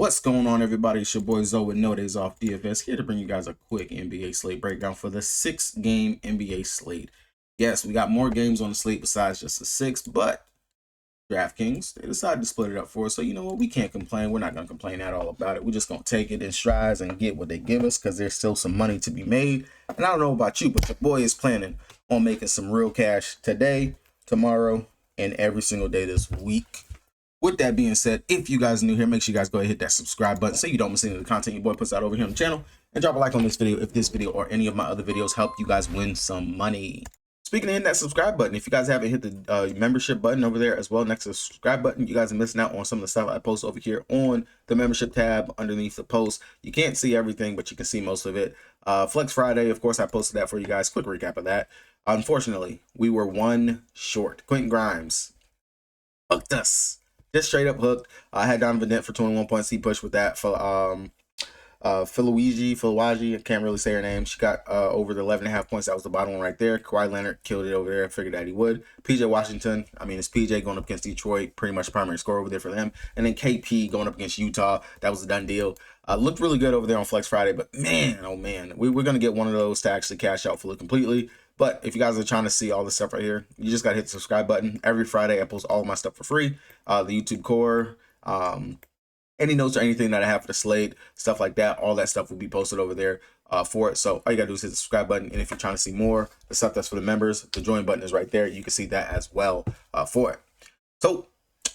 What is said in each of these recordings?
What's going on, everybody? It's your boy Zoe with No Days Off DFS, here to bring you guys a quick NBA slate breakdown for the 6-game NBA slate. Yes, we got more games on the slate besides just the 6, but DraftKings, they decided to split it up for us. So you know what? We can't complain. We're not going to complain at all about it. We're just going to take it in strides and get what they give us because there's still some money to be made. And I don't know about you, but your boy is planning on making some real cash today, tomorrow, and every single day this week. With that being said, if you guys are new here, make sure you guys go ahead and hit that subscribe button so you don't miss any of the content your boy puts out over here on the channel. And drop a like on this video if this video or any of my other videos help you guys win some money. Speaking of hitting that subscribe button, if you guys haven't hit the membership button over there as well next to the subscribe button, you guys are missing out on some of the stuff I post over here on the membership tab underneath the post. You can't see everything, but you can see most of it. Flex Friday, of course, I posted that for you guys. Quick recap of that. Unfortunately, we were one short. Quentin Grimes hooked us. Just straight up hooked. I had Donovan Dent for 21 points. He pushed with that for Philowaji. I can't really say her name. She got over the 11.5 points. That was the bottom one right there. Kawhi Leonard killed it over there. I figured that he would. PJ Washington. I mean, it's PJ going up against Detroit. Pretty much primary score over there for them. And then KP going up against Utah. That was a done deal. Looked really good over there on Flex Friday. But man, oh man, we're going to get one of those to actually cash out fully completely. But if you guys are trying to see all this stuff right here, you just got to hit the subscribe button. Every Friday, I post all of my stuff for free. The YouTube core, any notes or anything that I have for the slate, stuff like that, all that stuff will be posted over there for it. So all you got to do is hit the subscribe button. And if you're trying to see more, the stuff that's for the members, the join button is right there. You can see that as well for it. So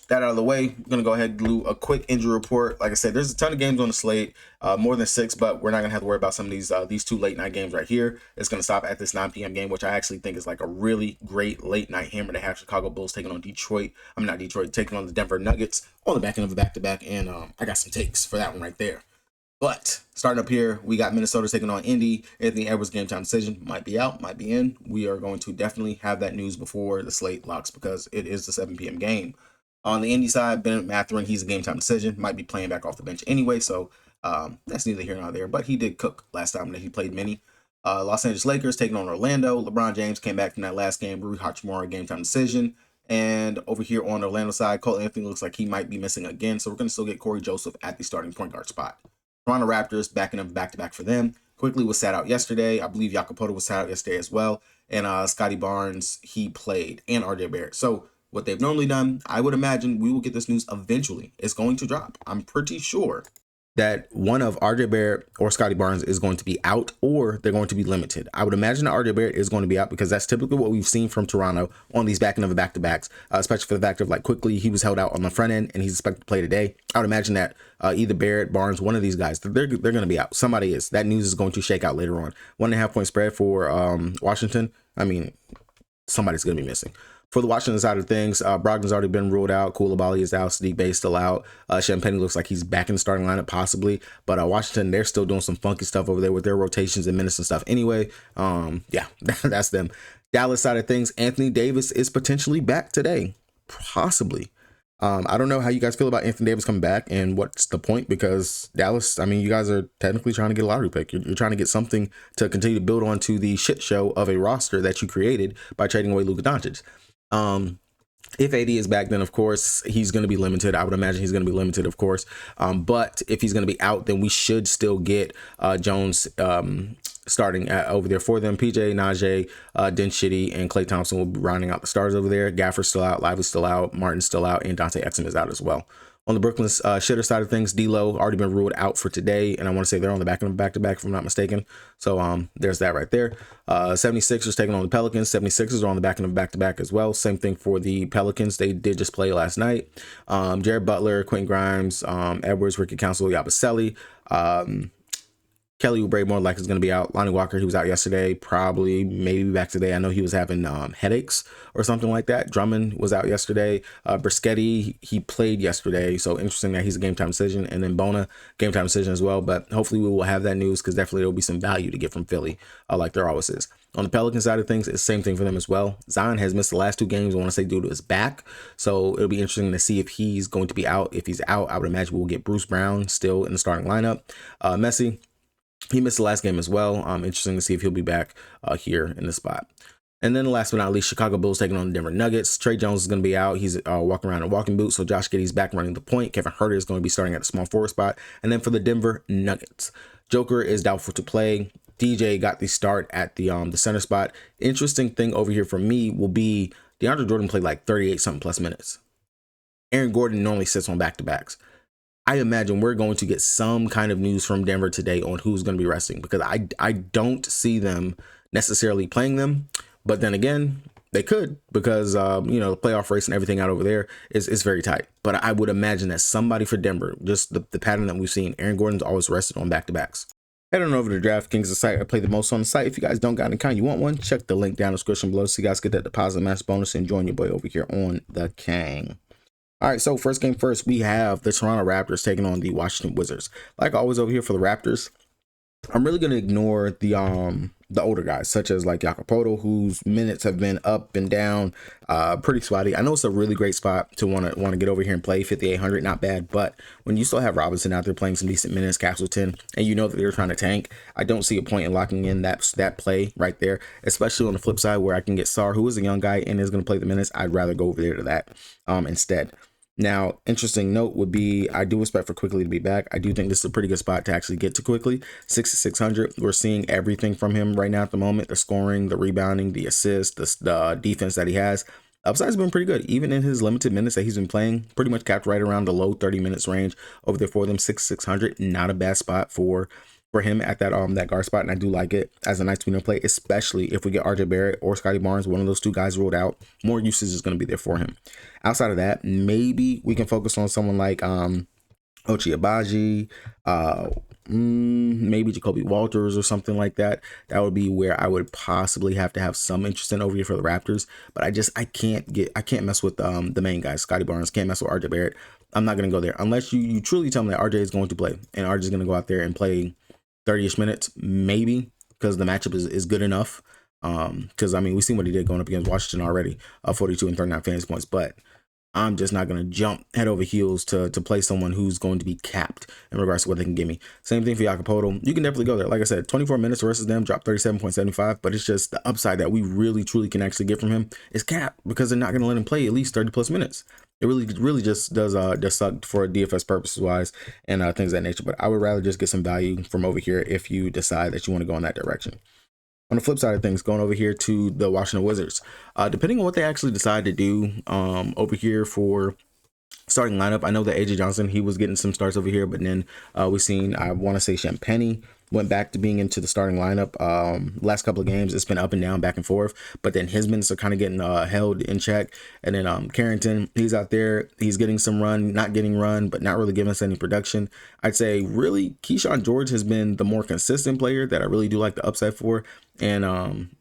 that out of the way, I'm going to go ahead and do a quick injury report. Like I said, there's a ton of games on the slate, more than 6, but we're not going to have to worry about some of these two late night games right here. It's going to stop at this 9 p.m. game, which I actually think is like a really great late night hammer to have. Chicago Bulls taking on Detroit. I'm not Detroit, taking on the Denver Nuggets on the back end of a back-to-back, and I got some takes for that one right there. But starting up here, we got Minnesota taking on Indy. Anthony Edwards game time decision might be out, might be in. We are going to definitely have that news before the slate locks because it is the 7 p.m. game. On the Indy side, Bennett Mathurin, he's a game time decision. Might be playing back off the bench anyway, so that's neither here nor there. But he did cook last time that he played many. Los Angeles Lakers taking on Orlando. LeBron James came back from that last game. Rui Hachimura, game time decision. And over here on the Orlando side, Cole Anthony looks like he might be missing again, so we're going to still get Corey Joseph at the starting point guard spot. Toronto Raptors backing up back-to-back for them. Quickly was sat out yesterday. I believe Jakob was sat out yesterday as well. And Scotty Barnes, he played. And RJ Barrett. So what they've normally done, I would imagine we will get this news eventually. It's going to drop. I'm pretty sure that one of RJ Barrett or Scotty Barnes is going to be out, or they're going to be limited. I would imagine that RJ Barrett is going to be out because that's typically what we've seen from Toronto on these back end of the back-to-backs, especially for the fact of like quickly he was held out on the front end and he's expected to play today. I would imagine that either Barrett, Barnes, one of these guys, they're going to be out. Somebody is. That news is going to shake out later on. 1.5 point spread for Washington. I mean, somebody's going to be missing. For the Washington side of things, Brogdon's already been ruled out. Koulibaly is out. Sadiq Bey still out. Champagne looks like he's back in the starting lineup possibly. But Washington, they're still doing some funky stuff over there with their rotations and minutes and stuff. Anyway, yeah, that's them. Dallas side of things, Anthony Davis is potentially back today. Possibly. I don't know how you guys feel about Anthony Davis coming back and what's the point, because Dallas, I mean, you guys are technically trying to get a lottery pick. You're trying to get something to continue to build onto the shit show of a roster that you created by trading away Luka Doncic. If AD is back, then of course he's going to be limited. I would imagine he's going to be limited, of course. But if he's going to be out, then we should still get Jones starting over there for them. PJ, Najee, Denshitty, and Klay Thompson will be rounding out the stars over there. Gaffer's still out, Lively's still out, Martin's still out, and Dante Exum is out as well. On the Brooklyn shitter side of things, D'Lo already been ruled out for today, and I want to say they're on the back of the back-to-back if I'm not mistaken. So there's that right there. 76ers taking on the Pelicans. 76ers are on the back of the back-to-back as well. Same thing for the Pelicans. They did just play last night. Jared Butler, Quentin Grimes, Edwards, Ricky Council, Yabusele, Kelly Oubre more likely is going to be out. Lonnie Walker, he was out yesterday, probably maybe back today. I know he was having headaches or something like that. Drummond was out yesterday. Brischetti, he played yesterday, so interesting that he's a game time decision. And then Bona, game time decision as well. But hopefully we will have that news because definitely there will be some value to get from Philly, like there always is. On the Pelican side of things, it's the same thing for them as well. Zion has missed the last 2 games, I want to say, due to his back. So it'll be interesting to see if he's going to be out. If he's out, I would imagine we'll get Bruce Brown still in the starting lineup. Messi, he missed the last game as well. Interesting to see if he'll be back here in the spot. And then last but not least, Chicago Bulls taking on the Denver Nuggets. Trey Jones is going to be out. He's walking around in walking boots. So Josh Giddey's back running the point. Kevin Huerter is going to be starting at the small forward spot. And then for the Denver Nuggets, Joker is doubtful to play. DJ got the start at the center spot. Interesting thing over here for me will be DeAndre Jordan played like 38 something plus minutes. Aaron Gordon normally sits on back-to-backs. I imagine we're going to get some kind of news from Denver today on who's going to be resting, because I don't see them necessarily playing them. But then again, they could, because the playoff race and everything out over there is very tight. But I would imagine that somebody for Denver, just the pattern that we've seen, Aaron Gordon's always rested on back-to-backs. Head on over to DraftKings, the site I play the most on the site. If you guys don't got an account, you want one, check the link down in the description below so you guys get that deposit match bonus and join your boy over here on the King. All right, so first game first, we have the Toronto Raptors taking on the Washington Wizards. Like always over here for the Raptors, I'm really going to ignore the older guys, such as like Jakopoto, whose minutes have been up and down, pretty spotty. I know it's a really great spot to want to get over here and play 5,800, not bad. But when you still have Robinson out there playing some decent minutes, Castleton, and you know that they're trying to tank, I don't see a point in locking in that play right there. Especially on the flip side, where I can get Sar, who is a young guy and is going to play the minutes. I'd rather go over there to that instead. Now, interesting note would be, I do expect for Quickly to be back. I do think this is a pretty good spot to actually get to Quickly. 6,600. We're seeing everything from him right now at the moment. The scoring, the rebounding, the assist, the defense that he has. Upside's been pretty good. Even in his limited minutes that he's been playing, pretty much capped right around the low 30 minutes range over there for them. 6,600. Not a bad spot for him at that guard spot, and I do like it as a nice tweener play, especially if we get RJ Barrett or Scotty Barnes, one of those two guys ruled out. More usage is going to be there for him. Outside of that, maybe we can focus on someone like Ochai Agbaji, maybe Jacoby Walters or something like that. That would be where I would possibly have to have some interest in over here for the Raptors. But I can't mess with the main guys. Scotty Barnes, can't mess with RJ Barrett. I'm not going to go there unless you truly tell me that RJ is going to play and RJ is going to go out there and play 30-ish minutes, maybe, because the matchup is good enough. Because I mean, we've seen what he did going up against Washington already, 42 and 39 fantasy points. But I'm just not going to jump head over heels to play someone who's going to be capped in regards to what they can give me. Same thing for Jakopoto. You can definitely go there. Like I said, 24 minutes versus them, drop 37.75. But it's just the upside that we really, truly can actually get from him is capped, because they're not going to let him play at least 30 plus minutes. It really just does suck for DFS purposes wise and things of that nature. But I would rather just get some value from over here if you decide that you want to go in that direction. On the flip side of things, going over here to the Washington Wizards, depending on what they actually decide to do over here for starting lineup, I know that AJ Johnson, he was getting some starts over here, but then we've seen, I want to say Champagnie went back to being into the starting lineup. Last couple of games, it's been up and down, back and forth, but then his minutes are kind of getting held in check. And then Carrington, he's out there, he's getting some run, not getting run, but not really giving us any production. I'd say really Keyshawn George has been the more consistent player that I really do like the upside for, and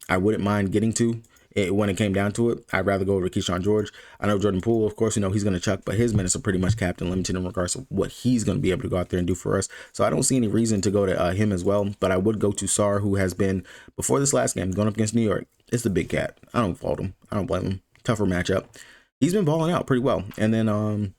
I wouldn't mind getting to it when it came down to it. I'd rather go over to Keyshawn George. I know Jordan Poole, of course, he's going to chuck, but his minutes are pretty much capped and limited in regards to what he's going to be able to go out there and do for us. So I don't see any reason to go to him as well, but I would go to Sar, who has been, before this last game, going up against New York. It's the big cat. I don't fault him. I don't blame him. Tougher matchup. He's been balling out pretty well. And then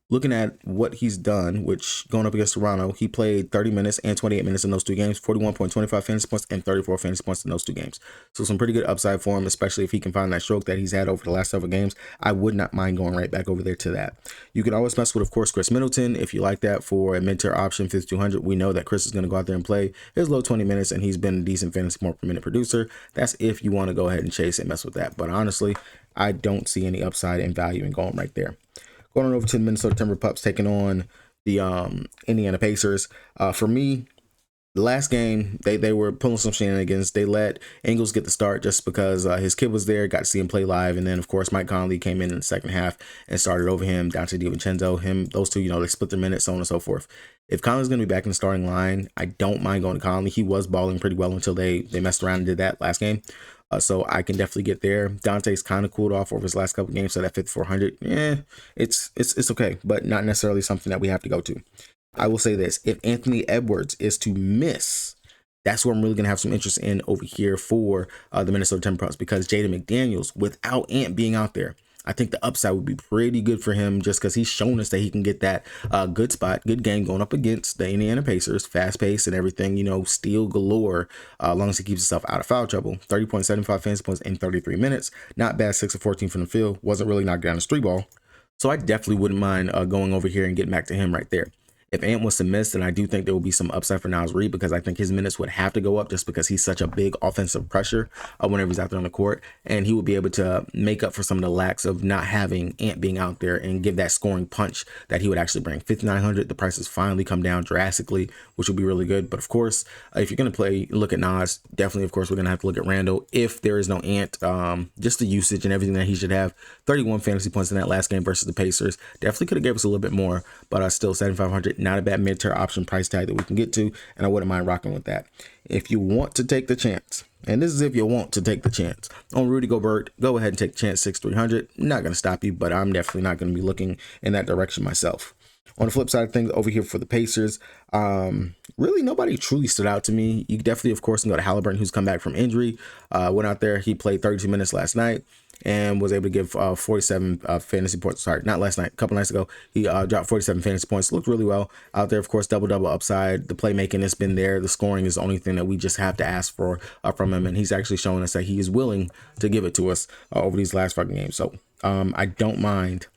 looking at what he's done, which going up against Toronto, he played 30 minutes and 28 minutes in those two games, 41.25 fantasy points and 34 fantasy points in those two games. So some pretty good upside for him, especially if he can find that stroke that he's had over the last several games. I would not mind going right back over there to that. You can always mess with, of course, Chris Middleton if you like that for a mid-tier option, 5,200. We know that Chris is going to go out there and play his low 20 minutes, and he's been a decent fantasy point per minute producer. That's if you want to go ahead and chase and mess with that. But honestly, I don't see any upside and value in going right there. Going on over to the Minnesota Timberwolves taking on the Indiana Pacers. For me, the last game, they were pulling some shenanigans. They let Ingles get the start just because his kid was there, got to see him play live. And then, of course, Mike Conley came in the second half and started over him, down to DiVincenzo. Those two, they split their minutes, so on and so forth. If Conley's going to be back in the starting line, I don't mind going to Conley. He was balling pretty well until they messed around and did that last game. So I can definitely get there. Dante's kind of cooled off over his last couple of games, so that 5,400, it's okay, but not necessarily something that we have to go to. I will say this: if Anthony Edwards is to miss, that's where I'm really gonna have some interest in over here for the Minnesota Timberwolves, because Jaden McDaniels, without Ant being out there, I think the upside would be pretty good for him just because he's shown us that he can get that good spot, good game going up against the Indiana Pacers, fast pace and everything, you know, steal galore, as long as he keeps himself out of foul trouble. 30.75 fantasy points in 33 minutes. Not bad, 6 of 14 from the field. Wasn't really knocked down his 3-ball. So I definitely wouldn't mind going over here and getting back to him right there. If Ant was to miss, then I do think there will be some upside for Naz Reid because I think his minutes would have to go up just because he's such a big offensive pressure whenever he's out there on the court. And he would be able to make up for some of the lacks of not having Ant being out there and give that scoring punch that he would actually bring. 5,900, the prices finally come down drastically, which will be really good. But of course, if you're going to look at Naz, definitely, of course, we're going to have to look at Randall. If there is no Ant, just the usage and everything that he should have. 31 fantasy points in that last game versus the Pacers. Definitely could have gave us a little bit more, but still 7,500. Not a bad mid-tier option price tag that we can get to, and I wouldn't mind rocking with that. If you want to take the chance, and this is if you want to take the chance on Rudy Gobert, go ahead and take the chance. 6,300. Not going to stop you, but I'm definitely not going to be looking in that direction myself. On the flip side of things, over here for the Pacers, really nobody truly stood out to me. You definitely, of course, can go to Halliburton, who's come back from injury. Went out there, he played 32 minutes last night and was able to give 47 fantasy points. Sorry, not last night, a couple nights ago. He dropped 47 fantasy points. Looked really well out there. Of course, double-double upside. The playmaking has been there. The scoring is the only thing that we just have to ask for from him. And he's actually showing us that he is willing to give it to us over these last fucking games. So I don't mind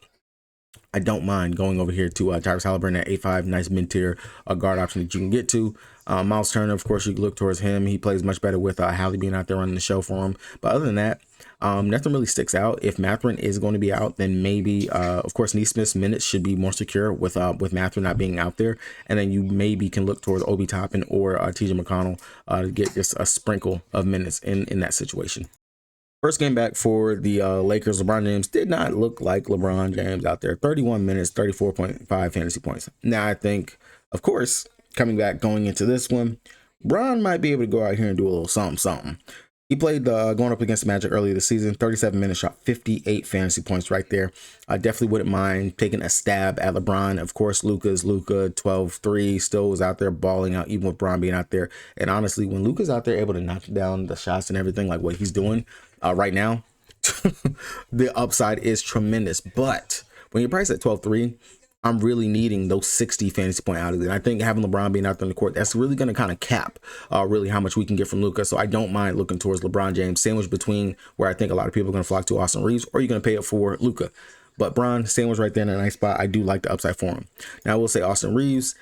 going over here to Tyrese Halliburton at 8.5, nice mid-tier guard option that you can get to. Miles Turner, of course, you can look towards him. He plays much better with Hallie being out there running the show for him. But other than that, nothing really sticks out. If Mathurin is going to be out, then maybe, of course, Neesmith's minutes should be more secure with Mathurin not being out there. And then you maybe can look towards Obi Toppin or TJ McConnell to get just a sprinkle of minutes in that situation. First game back for the Lakers, LeBron James did not look like LeBron James out there. 31 minutes, 34.5 fantasy points. Now, I think, of course, coming back going into this one, Bron might be able to go out here and do a little something. He played going up against the Magic earlier this season, 37 minutes, shot 58 fantasy points right there. I definitely wouldn't mind taking a stab at LeBron. Of course, Luka, 12-3, still was out there balling out, even with Bron being out there. And honestly, when Luka's out there able to knock down the shots and everything like what he's doing right now, the upside is tremendous. But when you're priced at 12-3, I'm really needing those 60 fantasy point outings. And I think having LeBron being out there on the court, that's really going to kind of cap really how much we can get from Luka. So I don't mind looking towards LeBron James, sandwich between where I think a lot of people are going to flock to Austin Reeves, or you're going to pay it for Luka. But Bron, sandwich right there in a nice spot. I do like the upside for him. Now, I will say Austin Reeves,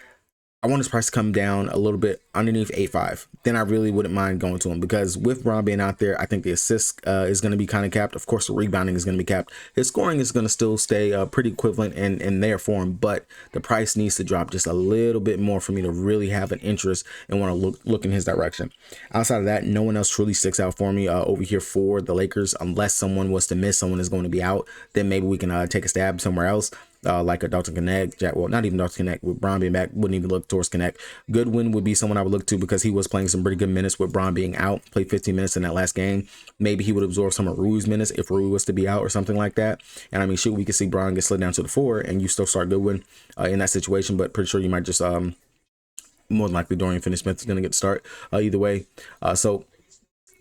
I want his price to come down a little bit underneath 8.5. Then I really wouldn't mind going to him because with Bron being out there, I think the assist is going to be kind of capped. Of course, the rebounding is going to be capped. His scoring is going to still stay pretty equivalent in there for him, but the price needs to drop just a little bit more for me to really have an interest and want to look in his direction. Outside of that, no one else truly sticks out for me over here for the Lakers, unless someone was to miss, someone is going to be out. Then maybe we can take a stab somewhere else. Like a Dalton Connect, not even Dalton Connect, with Bron being back, wouldn't even look towards Connect. Goodwin would be someone I would look to because he was playing some pretty good minutes with Bron being out, played 15 minutes in that last game. Maybe he would absorb some of Rui's minutes if Rui was to be out or something like that. And I mean, we could see Bron get slid down to the 4 and you still start Goodwin in that situation, but pretty sure you might just, more than likely Dorian Finney-Smith is going to get the start either way. So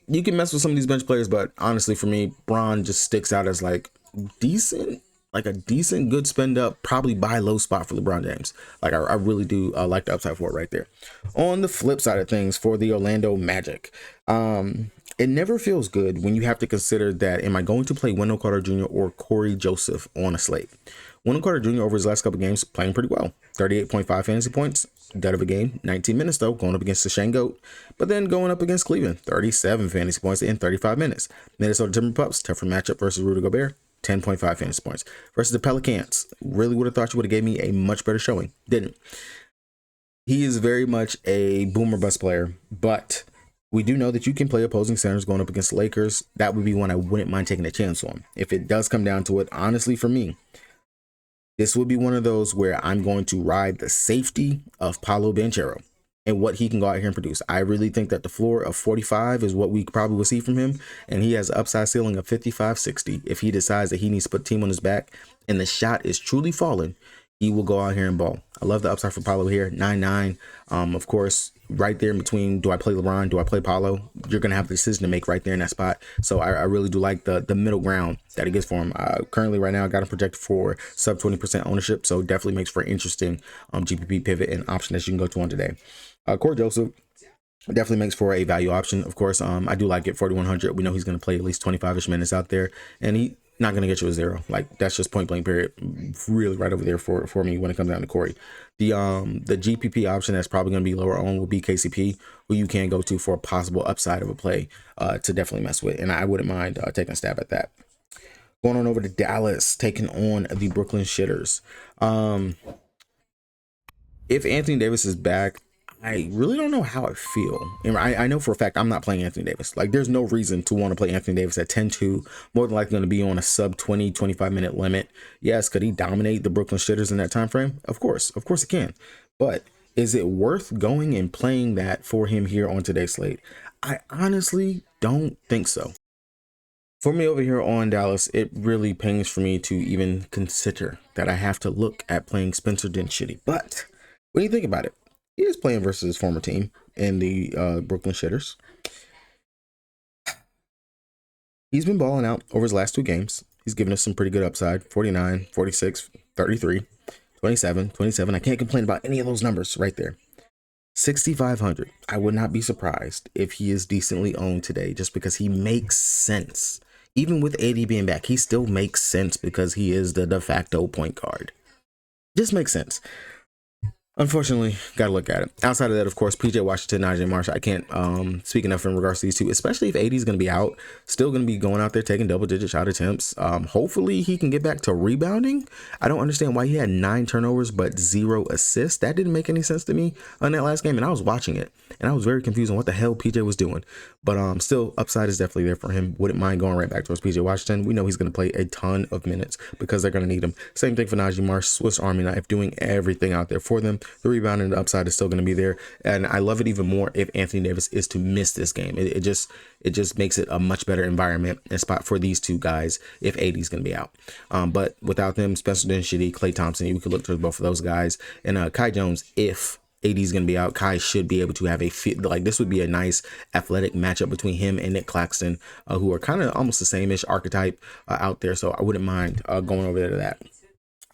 you can mess with some of these bench players, but honestly for me, Bron just sticks out as like decent, good spend up, probably buy low spot for LeBron James. Like I really do like the upside for it right there. On the flip side of things for the Orlando Magic, it never feels good when you have to consider that, am I going to play Wendell Carter Jr. or Corey Joseph on a slate? Wendell Carter Jr. over his last couple games playing pretty well. 38.5 fantasy points, dead of a game, 19 minutes though, going up against the Shane Goat, but then going up against Cleveland, 37 fantasy points in 35 minutes. Minnesota Timberwolves, tougher matchup versus Rudy Gobert. 10.5 fantasy points versus the Pelicans. Really would have thought you would have gave me a much better showing. Didn't. He is very much a boomer bust player, but we do know that you can play opposing centers going up against the Lakers. That would be one I wouldn't mind taking a chance on. If it does come down to it, honestly, for me, this would be one of those where I'm going to ride the safety of Paolo Banchero and what he can go out here and produce. I really think that the floor of 45 is what we probably will see from him. And he has an upside ceiling of 55-60. If he decides that he needs to put the team on his back and the shot is truly falling, he will go out here and ball. I love the upside for Paolo here, 9-9. Of course, right there in between, do I play LeBron, do I play Paolo? You're going to have the decision to make right there in that spot. So I really do like the middle ground that he gets for him. Currently, right now, I got him projected for sub 20% ownership. So definitely makes for an interesting GPP pivot and option that you can go to on today. Corey Joseph definitely makes for a value option. Of course, I do like it, 4,100. We know he's going to play at least 25-ish minutes out there, and he not going to get you a 0. Like, that's just point blank period. Really right over there for me when it comes down to Corey. The GPP option that's probably going to be lower on will be KCP, who you can go to for a possible upside of a play to definitely mess with, and I wouldn't mind taking a stab at that. Going on over to Dallas, taking on the Brooklyn Shitters. If Anthony Davis is back, I really don't know how I feel. And I know for a fact I'm not playing Anthony Davis. Like, there's no reason to want to play Anthony Davis at 10-2, more than likely going to be on a sub 25 minute limit. Yes, could he dominate the Brooklyn Shitters in that time frame? Of course it can. But is it worth going and playing that for him here on today's slate? I honestly don't think so. For me over here on Dallas, it really pains for me to even consider that I have to look at playing Spencer Dinwiddie. But when you think about it, he is playing versus his former team in the Brooklyn Shitters. He's been balling out over his last 2 games. He's given us some pretty good upside, 49, 46, 33, 27, 27. I can't complain about any of those numbers right there. 6,500. I would not be surprised if he is decently owned today, just because he makes sense. Even with AD being back, he still makes sense because he is the de facto point guard. Just makes sense. Unfortunately, gotta look at it. Outside of that, of course, PJ Washington, Najee Marshall, I can't speak enough in regards to these two, especially if AD is going to be out, still going to be going out there taking double-digit shot attempts. Hopefully he can get back to rebounding. I don't understand why he had 9 turnovers but 0 assists. That didn't make any sense to me on that last game, and I was watching it, and I was very confused on what the hell PJ was doing. But still, upside is definitely there for him. Wouldn't mind going right back towards PJ Washington. We know he's going to play a ton of minutes because they're going to need him. Same thing for Najee Marshall, Swiss Army knife, doing everything out there for them. The rebound and the upside is still going to be there, and I love it even more if Anthony Davis is to miss this game. It just makes it a much better environment and spot for these two guys if AD is going to be out. But without them, Spencer Dinwiddie, Klay Thompson, you could look towards both of those guys, and Kai Jones, if AD is going to be out, Kai should be able to have a fit. Like, this would be a nice athletic matchup between him and Nick Claxton, who are kind of almost the same-ish archetype out there. So I wouldn't mind going over there to that.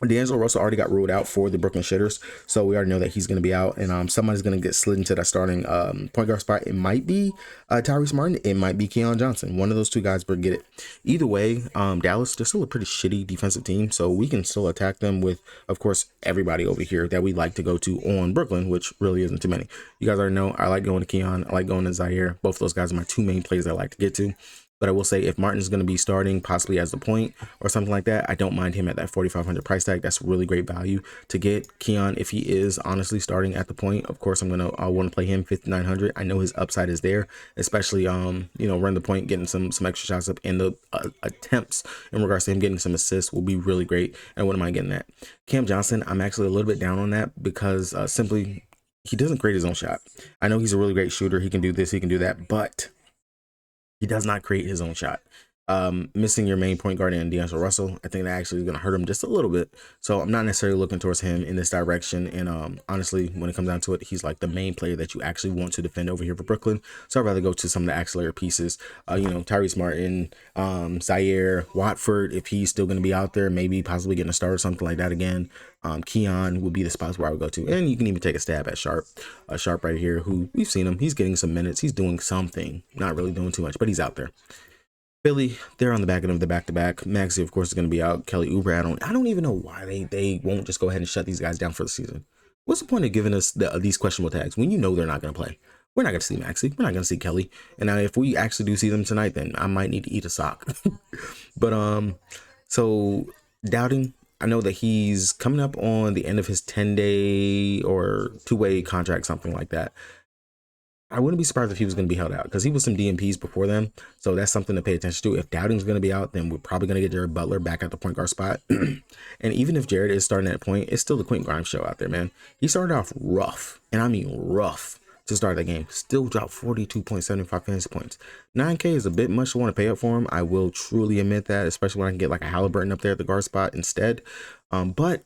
D'Angelo Russell already got ruled out for the Brooklyn Shitters, so we already know that he's going to be out, and somebody's going to get slid into that starting point guard spot. It might be Tyrese Martin, it might be Keon Johnson. One of those two guys will get it. Either way, Dallas, they're still a pretty shitty defensive team, so we can still attack them with, of course, everybody over here that we like to go to on Brooklyn, which really isn't too many. You guys already know I like going to Keon, I like going to Zaire. Both of those guys are my 2 main plays I like to get to. But I will say, if Martin's going to be starting possibly as the point or something like that, I don't mind him at that 4,500 price tag. That's really great value to get. Keon, if he is honestly starting at the point, of course, I want to play him 5,900. I know his upside is there, especially run the point, getting some extra shots up, and the attempts in regards to him getting some assists will be really great. And I wouldn't mind getting that. Cam Johnson, I'm actually a little bit down on that because simply he doesn't create his own shot. I know he's a really great shooter. He can do this, he can do that, but he does not create his own shot. Missing your main point guard in D'Angelo Russell, I think that actually is going to hurt him just a little bit. So I'm not necessarily looking towards him in this direction. And honestly, when it comes down to it, he's like the main player that you actually want to defend over here for Brooklyn. So I'd rather go to some of the auxiliary pieces. Tyrese Martin, Zaire, Watford, if he's still going to be out there, maybe possibly getting a start or something like that again. Keon would be the spots where I would go to. And you can even take a stab at Sharp right here, who we've seen him. He's getting some minutes. He's doing something. Not really doing too much, but he's out there. Philly, they're on the back end of the back-to-back. Maxey, of course, is going to be out. Kelly Oubre, I don't even know why they won't just go ahead and shut these guys down for the season. What's the point of giving us these questionable tags when you know they're not going to play? We're not going to see Maxey. We're not going to see Kelly. And if we actually do see them tonight, then I might need to eat a sock. But so doubting, I know that he's coming up on the end of his 10-day or 2-way contract, something like that. I wouldn't be surprised if he was going to be held out because he was some DMPs before them. So that's something to pay attention to. If Dowding's going to be out, then we're probably going to get Jared Butler back at the point guard spot. And even if Jared is starting at point, it's still the Quentin Grimes show out there, man. He started off rough, and I mean rough, to start the game. Still dropped 42.75 fantasy points. 9K is a bit much to want to pay up for him. I will truly admit that, especially when I can get like a Halliburton up there at the guard spot instead. But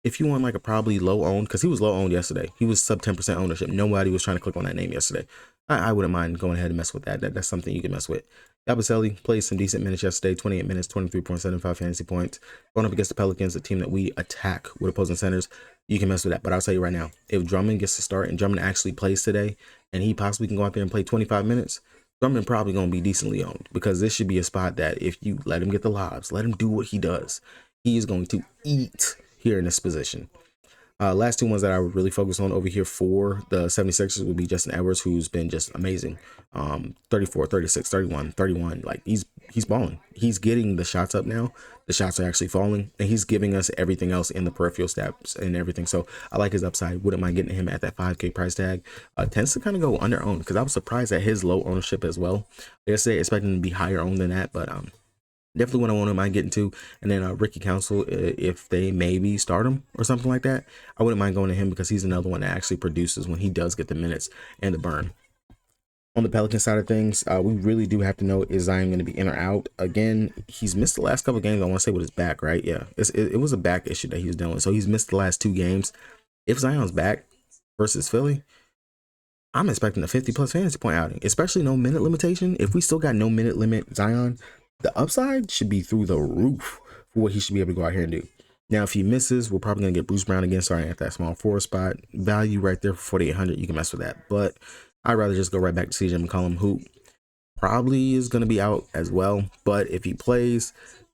if you want like a probably low owned, because he was low owned yesterday, he was sub 10% ownership. Nobody was trying to click on that name yesterday. I wouldn't mind going ahead and mess with that. That's something you can mess with. Yabusele played some decent minutes yesterday, 28 minutes, 23.75 fantasy points. Going up against the Pelicans, a team that we attack with opposing centers, you can mess with that. But I'll tell you right now, if Drummond gets to start and Drummond actually plays today, and he possibly can go out there and play 25 minutes, Drummond probably going to be decently owned, because this should be a spot that if you let him get the lobs, let him do what he does, he is going to eat here in this position. Last two ones that I would really focus on over here for the 76ers would be Justin Edwards, who's been just amazing. 34, 36, 31, 31. Like he's balling. He's getting the shots up now. The shots are actually falling, and he's giving us everything else in the peripheral stats and everything. So I like his upside. Wouldn't mind getting him at that 5K price tag. Tends to kind of go under owned, because I was surprised at his low ownership as well. Yesterday, expecting to be higher owned than that, but definitely what I wouldn't mind getting to. And then Ricky Council, if they maybe start him or something like that, I wouldn't mind going to him, because he's another one that actually produces when he does get the minutes and the burn. On the Pelican side of things, we really do have to know, is Zion going to be in or out? Again, he's missed the last couple of games, I want to say, with his back, right? Yeah, it was a back issue that he was dealing with. So he's missed the last 2 games. If Zion's back versus Philly, I'm expecting a 50+ fantasy point outing, especially no minute limitation. If we still got no minute limit Zion, the upside should be through the roof for what he should be able to go out here and do. Now, if he misses, we're probably going to get Bruce Brown again, starting at that small forward spot. Value right there for 4,800. You can mess with that. But I'd rather just go right back to CJ McCollum, who probably is going to be out as well. But if he plays,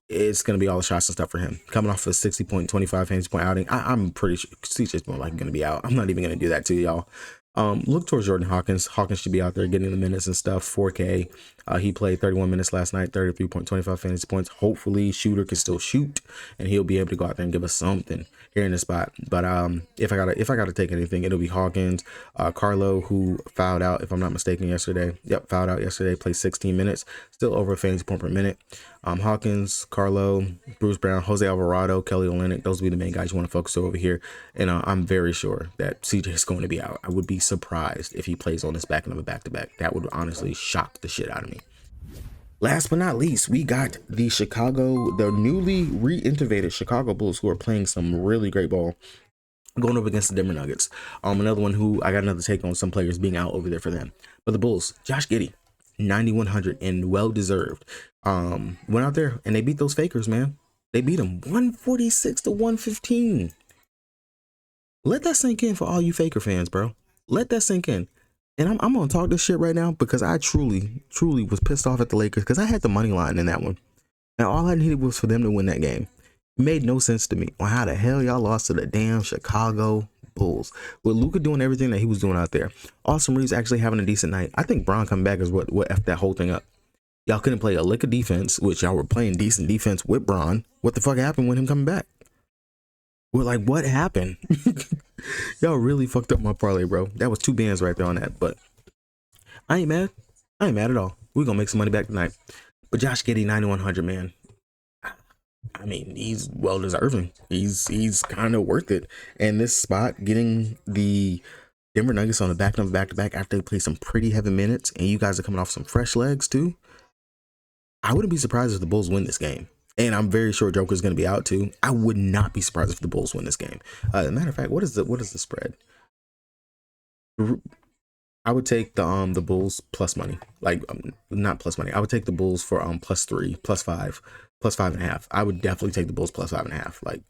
it's going to be all the shots and stuff for him. Coming off a 60.25 fantasy point outing, I'm pretty sure CJ's more likely going to be out. I'm not even going to do that to y'all. Look towards Jordan Hawkins. Hawkins should be out there getting the minutes and stuff. 4K. He played 31 minutes last night, 33.25 fantasy points. Hopefully, shooter can still shoot, and he'll be able to go out there and give us something here in the spot. But if I gotta take anything, it'll be Hawkins. Carlo, who fouled out, if I'm not mistaken, yesterday. Yep, fouled out yesterday. Played 16 minutes, still over a fantasy point per minute. Hawkins, Carlo, Bruce Brown, Jose Alvarado, Kelly Olynyk. Those will be the main guys you want to focus on over here. And I'm very sure that CJ is going to be out. I would be surprised if he plays on this back end of a back-to-back. That would honestly shock the shit out of me. Last but not least, we got the newly reinvigorated Chicago Bulls, who are playing some really great ball, going up against the Denver Nuggets. Another one who I got another take on some players being out over there for them. But the Bulls, Josh Giddey, 9,100 and well-deserved. Went out there and they beat those fakers, man. They beat them 146-115. Let that sink in for all you faker fans, bro. Let that sink in. And I'm going to talk this shit right now, because I truly was pissed off at the Lakers, because I had the money line in that one. And all I needed was for them to win that game. It made no sense to me on how the hell y'all lost to the damn Chicago Bulls, with Luka doing everything that he was doing out there. Austin Reeves actually having a decent night. I think Bron coming back is what effed that whole thing up. Y'all couldn't play a lick of defense, which y'all were playing decent defense with Bron. What the fuck happened with him coming back? We're like, what happened? Y'all really fucked up my parlay, bro. That was 2 bands right there on that. But I ain't mad. I ain't mad at all. We're going to make some money back tonight. But Josh Giddey, 9,100, man. I mean, he's well-deserving. He's kind of worth it. And this spot, getting the Denver Nuggets on the back of back-to-back after they play some pretty heavy minutes, and you guys are coming off some fresh legs, too. I wouldn't be surprised if the Bulls win this game. And I'm very sure Joker's going to be out too. I would not be surprised if the Bulls win this game. As a matter of fact, what is the spread? I would take the Bulls plus money, like not plus money. I would take the Bulls for +3, +5, +5.5. I would definitely take the Bulls plus 5.5. Like,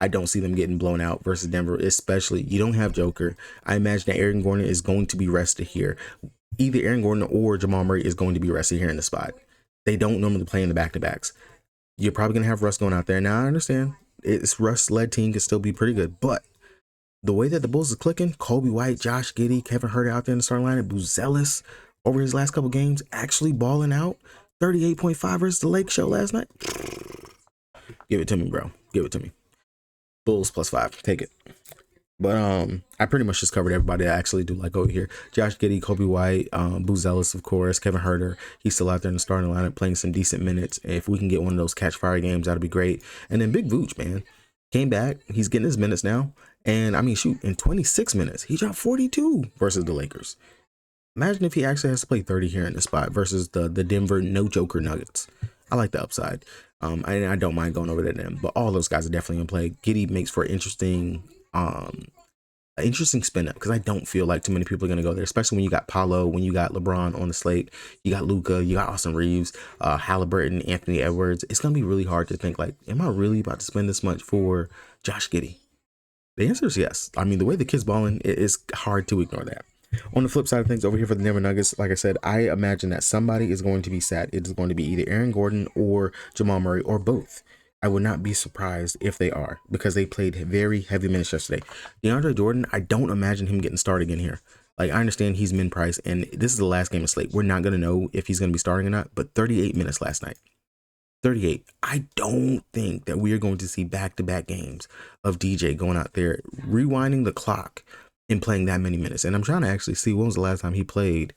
I don't see them getting blown out versus Denver, especially you don't have Joker. I imagine that Aaron Gordon is going to be rested here. Either Aaron Gordon or Jamal Murray is going to be rested here in the spot. They don't normally play in the back-to-backs. You're probably going to have Russ going out there. Now, I understand. It's Russ-led team can still be pretty good. But the way that the Bulls is clicking, Kobe White, Josh Giddey, Kevin Huerter out there in the starting lineup, Buzelis over his last couple games, actually balling out. 38.5 versus the Lake Show last night. Give it to me, bro. Give it to me. Bulls +5. Take it. But I pretty much just covered everybody I actually do like over here. Josh Giddey, Kobe White, Buzelis, of course, Kevin Huerter. He's still out there in the starting lineup playing some decent minutes. And if we can get one of those catch fire games, that'd be great. And then Big Vooch, man, came back. He's getting his minutes now. And I mean, shoot, in 26 minutes, he dropped 42 versus the Lakers. Imagine if he actually has to play 30 here in the spot versus the Denver no Joker Nuggets. I like the upside. I don't mind going over to them, but all those guys are definitely gonna play. Giddey makes for interesting spin up because I don't feel like too many people are gonna go there, especially when you got Paolo, when you got LeBron on the slate, you got Luka, you got Austin Reeves, Halliburton, Anthony Edwards. It's gonna be really hard to think like, am I really about to spend this much for Josh Giddey? The answer is yes. I mean, the way the kid's balling, it is hard to ignore that. On the flip side of things, over here for the Denver Nuggets, like I said, I imagine that somebody is going to be sat. It is going to be either Aaron Gordon or Jamal Murray or both. I would not be surprised if they are, because they played very heavy minutes yesterday. DeAndre Jordan, I don't imagine him getting started in here. Like, I understand he's min price, and this is the last game of slate. We're not going to know if he's going to be starting or not, but 38 minutes last night. 38. I don't think that we are going to see back-to-back games of DJ going out there, rewinding the clock and playing that many minutes. And I'm trying to actually see when was the last time he played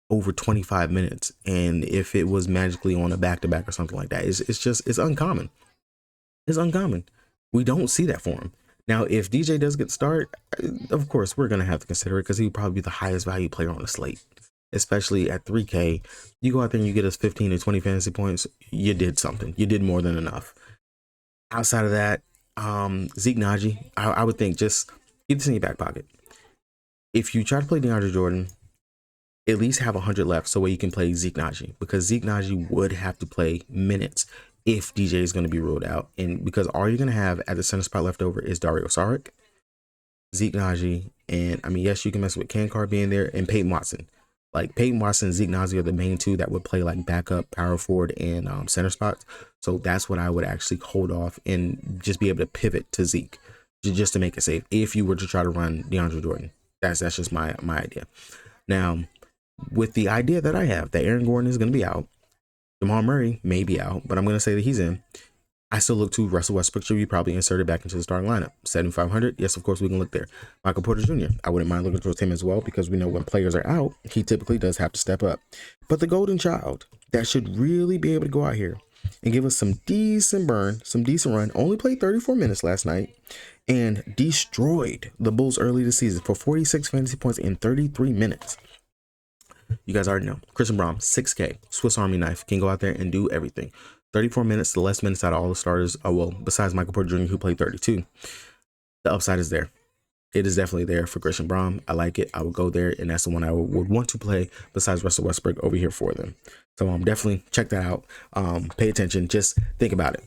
over 25 minutes, and if it was magically on a back-to-back or something like that. It's uncommon. It's uncommon. We don't see that for him. Now, if DJ does get started, of course, we're going to have to consider it because he would probably be the highest value player on the slate, especially at 3K. You go out there and you get us 15 to 20 fantasy points, you did something. You did more than enough. Outside of that, Zeke Naji, I would think just keep this in your back pocket. If you try to play DeAndre Jordan, at least have 100 left so you can play Zeke Naji, because Zeke Naji would have to play minutes if DJ is going to be ruled out. And because all you're going to have at the center spot left over is Dario Saric, Zeke Naji, and I mean, yes, you can mess with Kankar being there, and Peyton Watson. Like, Peyton Watson and Zeke Naji are the main two that would play like backup, power forward, and center spots. So that's what I would actually hold off and just be able to pivot to Zeke just to make it safe if you were to try to run DeAndre Jordan. That's just my idea. Now, with the idea that I have that Aaron Gordon is going to be out, Jamal Murray may be out, but I'm going to say that he's in. I still look to Russell Westbrook should be probably inserted back into the starting lineup. 7,500. Yes, of course, we can look there. Michael Porter Jr. I wouldn't mind looking towards him as well, because we know when players are out, he typically does have to step up. But the golden child that should really be able to go out here and give us some decent burn, some decent run, only played 34 minutes last night and destroyed the Bulls early this season for 46 fantasy points in 33 minutes. You guys already know. Christian Braun, 6K, Swiss Army knife, can go out there and do everything. 34 minutes, the less minutes out of all the starters. Oh, well, besides Michael Porter Jr., who played 32. The upside is there. It is definitely there for Christian Braun. I like it. I would go there, and that's the one I would want to play besides Russell Westbrook over here for them. So definitely check that out. Pay attention. Just think about it.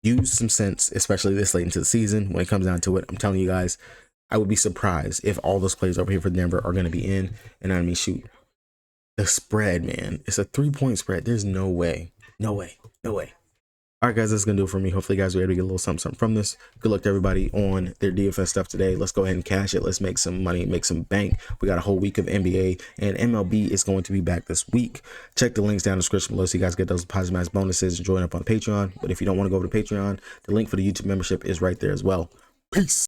Use some sense, especially this late into the season. When it comes down to it, I'm telling you guys, I would be surprised if all those players over here for Denver are going to be in. And I mean, shoot, the spread, man. It's a 3-point spread. There's no way. No way. No way. All right, guys, that's going to do it for me. Hopefully, you guys were able to get a little something from this. Good luck to everybody on their DFS stuff today. Let's go ahead and cash it. Let's make some money, make some bank. We got a whole week of NBA, and MLB is going to be back this week. Check the links down in the description below so you guys get those positive max bonuses and join up on Patreon. But if you don't want to go over to Patreon, the link for the YouTube membership is right there as well. Peace.